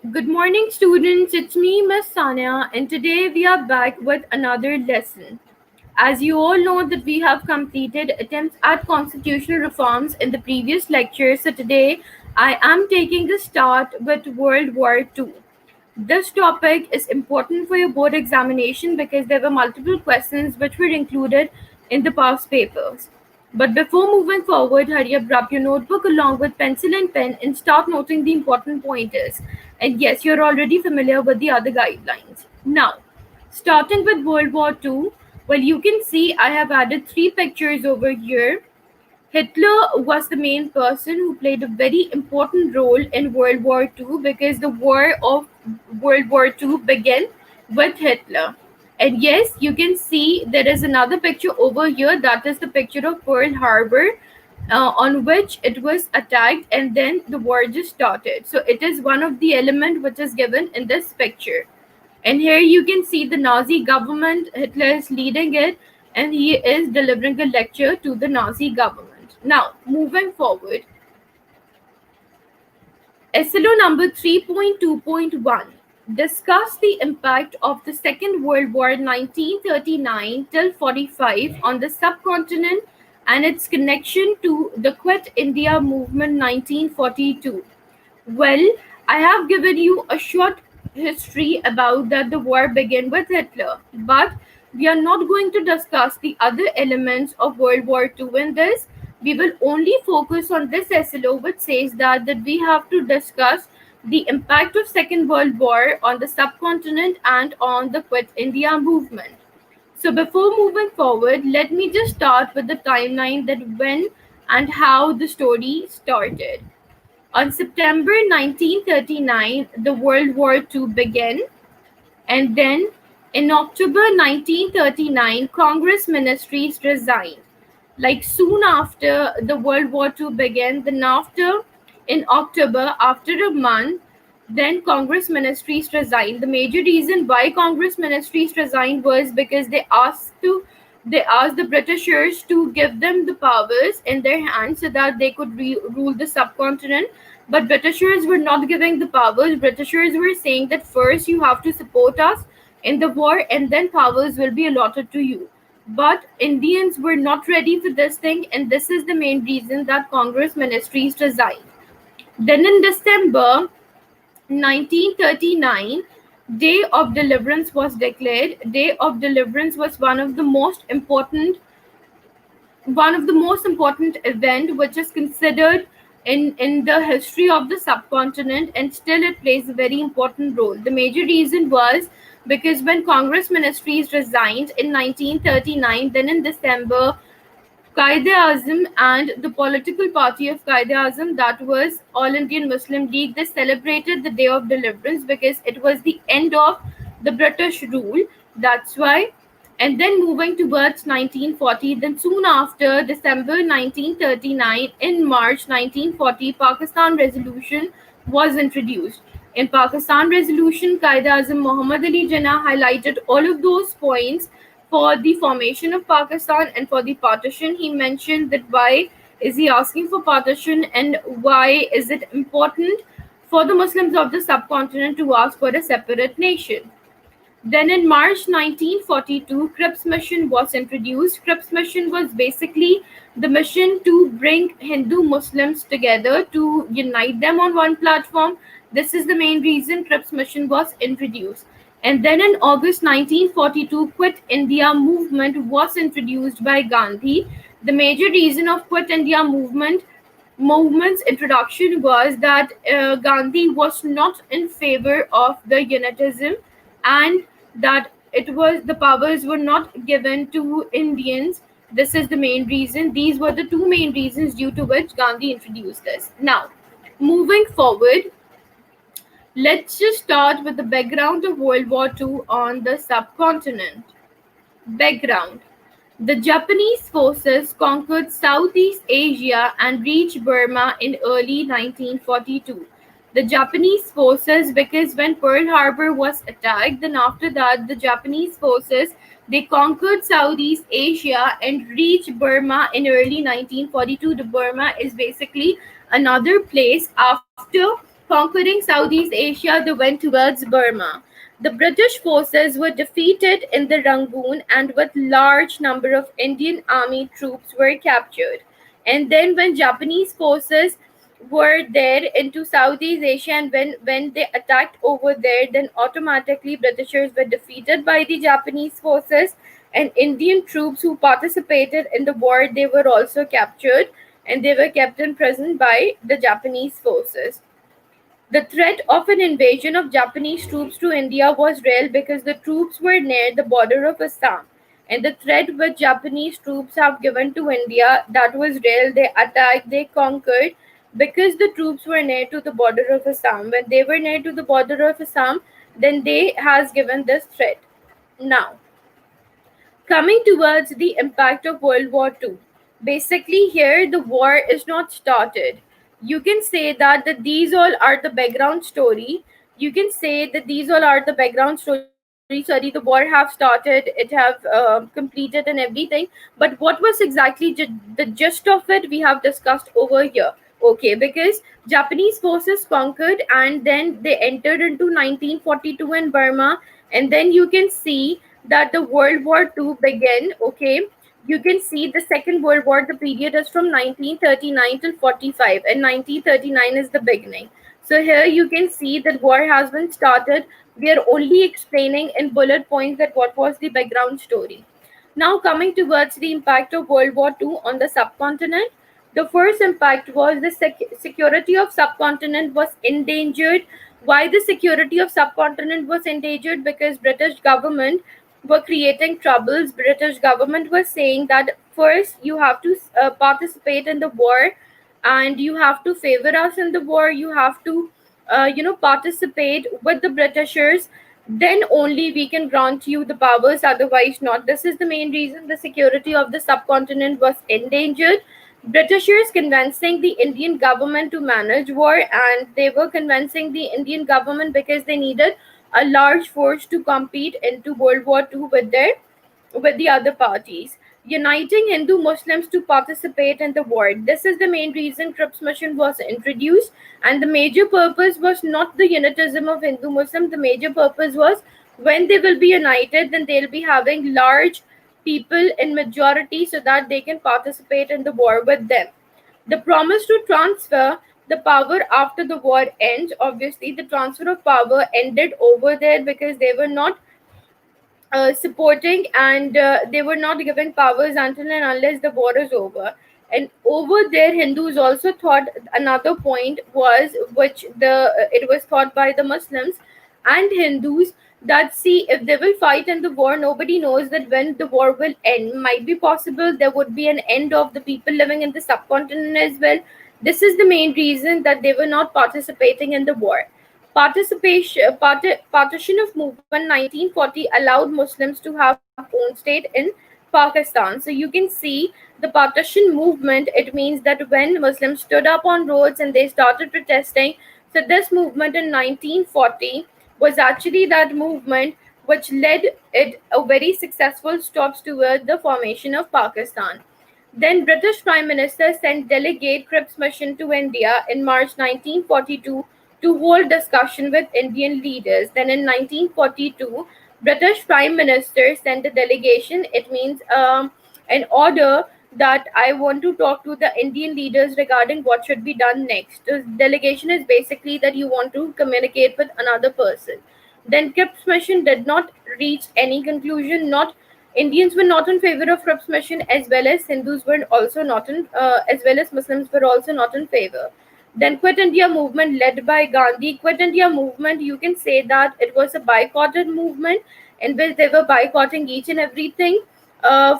Good morning, students. It's me, Miss Sania, and today we are back with another lesson. As you all know that we have completed attempts at constitutional reforms in the previous lecture, so today I am taking a start with World War II. This topic is important for your board examination because there were multiple questions which were included in the past papers. But before moving forward, hurry up, grab your notebook along with pencil and pen and start noting the important pointers. And yes, you're already familiar with the other guidelines. Now, starting with World War II, well, you can see I have added three pictures over here. Hitler was the main person who played a very important role in World War II because the war of World War II began with Hitler. And yes, you can see there is another picture over here, that is the picture of Pearl Harbor, on which it was attacked and then the war just started. So it is one of the elements which is given in this picture. And here you can see the Nazi government. Hitler is leading it and he is delivering a lecture to the Nazi government. Now, moving forward, SLO number 3.2.1 discuss the impact of the Second World War 1939 till 45 on the subcontinent and its connection to the Quit India movement 1942. Well, I have given you a short history about that the war began with Hitler, but we are not going to discuss the other elements of World War II in this. We will only focus on this SLO which says that we have to discuss the impact of Second World War on the subcontinent and on the Quit India movement. So before moving forward, let me just start with the timeline that when and how the story started. On September 1939, the World War II began, and then in October 1939, Congress ministries resigned. Like soon after the World War II began, then after in October, after a month, then Congress ministries resigned. The major reason why Congress ministries resigned was because they asked the Britishers to give them the powers in their hands so that they could rule the subcontinent. But Britishers were not giving the powers. Britishers were saying that first you have to support us in the war and then powers will be allotted to you. But Indians were not ready for this thing, and this is the main reason that Congress ministries resigned. Then in December 1939, Day of Deliverance was declared. Day of Deliverance was one of the most important event which is considered in the history of the subcontinent, and still it plays a very important role. The major reason was because when Congress ministries resigned in 1939, then in December, Quaid-e-Azam and the political party of Quaid-e-Azam, that was All Indian Muslim League, they celebrated the Day of Deliverance because it was the end of the British rule. That's why. And then moving towards 1940, then soon after December 1939, in March 1940, Pakistan Resolution was introduced. In Pakistan Resolution, Quaid-e-Azam Muhammad Ali Jinnah highlighted all of those points for the formation of Pakistan and for the partition. He mentioned that why is he asking for partition and why is it important for the Muslims of the subcontinent to ask for a separate nation. Then in March 1942, Cripps mission was introduced. Cripps mission was basically the mission to bring Hindu Muslims together, to unite them on one platform. This is the main reason Cripps mission was introduced. And then in August 1942, Quit India movement was introduced by Gandhi. The major reason of Quit India movement's introduction was that Gandhi was not in favor of the unitism, and that it was the powers were not given to Indians. This is the main reason. These were the two main reasons due to which Gandhi introduced this. Now, moving forward, let's just start with the background of World War II on the subcontinent. Background. The Japanese forces conquered Southeast Asia and reached Burma in early 1942. The Japanese forces, because when Pearl Harbor was attacked, then after that the Japanese forces, they conquered Southeast Asia and reached Burma in early 1942. The Burma is basically another place after Conquering Southeast Asia, they went towards Burma. The British forces were defeated in the Rangoon and with large number of Indian army troops were captured. And then when Japanese forces were there into Southeast Asia and when they attacked over there, then automatically Britishers were defeated by the Japanese forces, and Indian troops who participated in the war, they were also captured and they were kept in prison by the Japanese forces. The threat of an invasion of Japanese troops to India was real because the troops were near the border of Assam. And the threat which Japanese troops have given to India, that was real. They attacked, they conquered because the troops were near to the border of Assam. When they were near to the border of Assam, then they has given this threat. Now, coming towards the impact of World War II. Basically, here the war is not started. You can say that these all are the background story. You can say that these all are the background story. Sorry, the war have started, it have completed and everything. But what was exactly the gist of it we have discussed over here. Okay, because Japanese forces conquered and then they entered into 1942 in Burma, and then you can see that the World War II began. Okay, you can see the Second World War. The period is from 1939 till 45, and 1939 is the beginning. So here you can see that war has been started. We are only explaining in bullet points that what was the background story. Now coming towards the impact of World War II on the subcontinent, the first impact was the security of subcontinent was endangered. Why the security of subcontinent was endangered? Because British government were creating troubles. British government was saying that first you have to participate in the war, and you have to favor us in the war. You have to participate with the Britishers, then only we can grant you the powers, otherwise not. This is the main reason the security of the subcontinent was endangered. Britishers convincing the Indian government to manage war, and they were convincing the Indian government because they needed a large force to compete into World War II with the other parties. Uniting Hindu Muslims to participate in the war. This is the main reason Cripps mission was introduced, and the major purpose was not the unitism of Hindu Muslim. The major purpose was when they will be united, then they'll be having large people in majority so that they can participate in the war with them. The promise to transfer the power after the war ends. Obviously, the transfer of power ended over there because they were not supporting, and they were not giving powers until and unless the war is over. And over there Hindus also thought another point was, which the it was thought by the Muslims and Hindus, that see, if they will fight in the war, nobody knows that when the war will end. Might be possible there would be an end of the people living in the subcontinent as well. This is the main reason that they were not participating in the war. Partition of movement 1940 allowed Muslims to have own state in Pakistan. So you can see the partition movement. It means that when Muslims stood up on roads and they started protesting, so this movement in 1940 was actually that movement which led it a very successful steps toward the formation of Pakistan. Then British Prime Minister sent delegate Cripps mission to India in March 1942 to hold discussion with Indian leaders. Then in 1942, British Prime Minister sent a delegation. It means an order that I want to talk to the Indian leaders regarding what should be done next. The delegation is basically that you want to communicate with another person. Then Cripps mission did not reach any conclusion. Not Indians were not in favor of Cripps mission, as well as Hindus were also not in, as well as Muslims were also not in favor. Then Quit India movement led by Gandhi. Quit India movement, you can say that it was a boycotted movement in which they were boycotting each and everything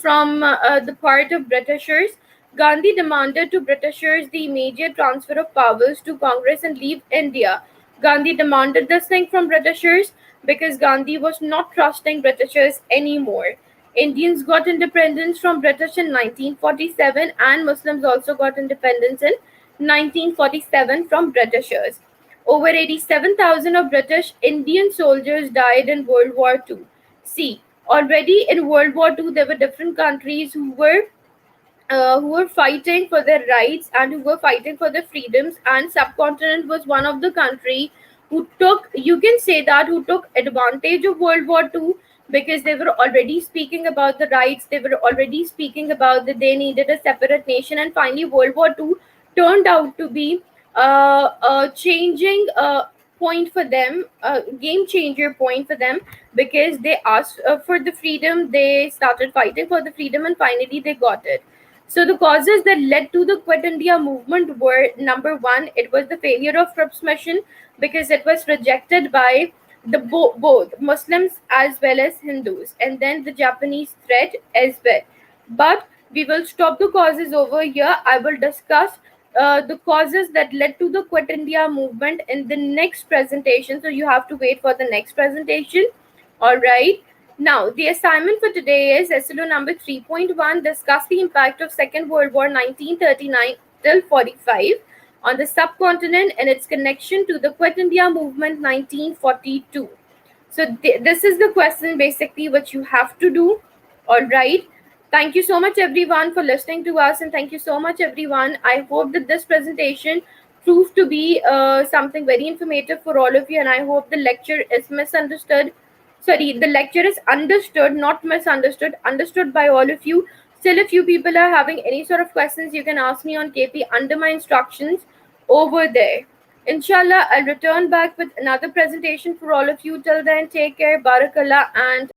from the part of Britishers. Gandhi demanded to Britishers the immediate transfer of powers to Congress and leave India. Gandhi demanded this thing from Britishers because Gandhi was not trusting Britishers anymore. Indians got independence from British in 1947, and Muslims also got independence in 1947 from Britishers. Over 87,000 of British Indian soldiers died in World War II. See, already in World War II, there were different countries who were who were fighting for their rights and who were fighting for their freedoms. And Subcontinent was one of the country who took, you can say that, who took advantage of World War II, because they were already speaking about the rights. They were already speaking about that they needed a separate nation. And finally, World War II turned out to be a changing point for them, a game changer point for them, because they asked for the freedom. They started fighting for the freedom, and finally they got it. So the causes that led to the Quit India movement were: number one, it was the failure of Cripps mission, because it was rejected by the both Muslims as well as Hindus, and then the Japanese threat as well. But we will stop the causes over here. I will discuss the causes that led to the Quit India movement in the next presentation. So you have to wait for the next presentation. All right. Now, the assignment for today is SLO number 3.1, discuss the impact of Second World War 1939 till 45 on the subcontinent and its connection to the Quit India movement 1942. So this is the question basically which you have to do. All right. Thank you so much everyone for listening to us, and thank you so much everyone. I hope that this presentation proved to be something very informative for all of you, and I hope the lecture is misunderstood. Sorry, the lecture is understood, not misunderstood, understood by all of you. Still, if you people are having any sort of questions, you can ask me on KP under my instructions over there. Inshallah, I'll return back with another presentation for all of you. Till then, take care, barakallah, and